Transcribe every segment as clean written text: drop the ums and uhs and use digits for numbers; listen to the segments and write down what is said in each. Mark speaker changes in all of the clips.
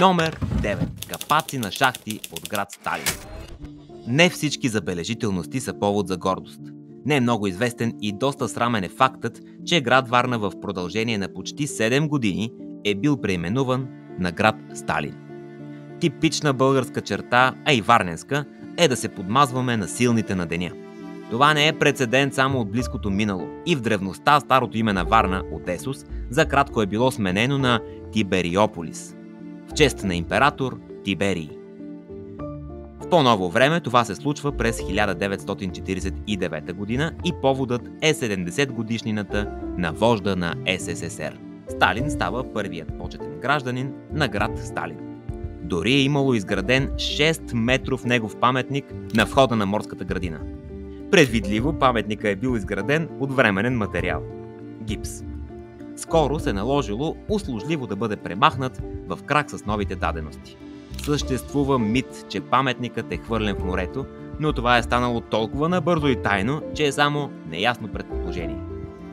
Speaker 1: Номер 9. Капаци на шахти от град Сталин. Не всички забележителности са повод за гордост. Не е много известен и доста срамен е фактът, че град Варна в продължение на почти 7 години е бил преименуван на град Сталин. Типична българска черта, а и варненска, е да се подмазваме на силните на деня. Това не е прецедент само от близкото минало. И в древността старото име на Варна, Одесус, за кратко е било сменено на Тибериополис, в чест на император Тиберий. В по-ново време това се случва през 1949 година и поводът е 70 годишнината на вожда на СССР. Сталин става първият почетен гражданин на град Сталин. Дори е имало изграден 6 метров негов паметник на входа на морската градина. Предвидливо паметника е бил изграден от временен материал – гипс. Скоро се наложило услужливо да бъде премахнат в крак с новите дадености. Съществува мит, че паметникът е хвърлен в морето, но това е станало толкова набързо и тайно, че е само неясно предположение.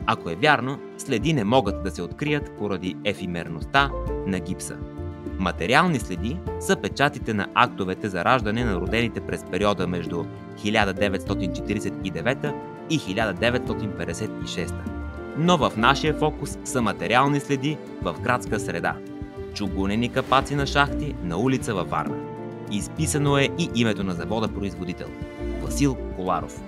Speaker 1: Ако е вярно, следи не могат да се открият поради ефимерността на гипса. Материални следи са печатите на актовете за раждане на родените през периода между 1949 и 1956. Но в нашия фокус са материални следи в градска среда. Чугунени капаци на шахти на улица във Варна. Изписано е и името на завода-производител – Васил Коларов.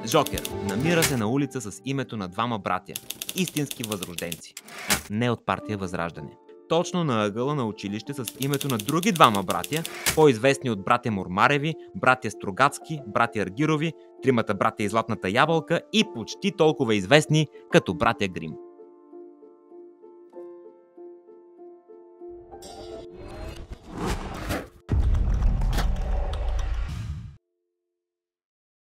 Speaker 1: Жокер намира се на улица с името на двама братя, истински възрожденци, а не от партия Възраждане. Точно на ъгъла на училище с името на други двама братя, по-известни от братя Мурмареви, братя Строгацки, братя Аргирови, тримата братя и Златната ябълка и почти толкова известни като братя Грим.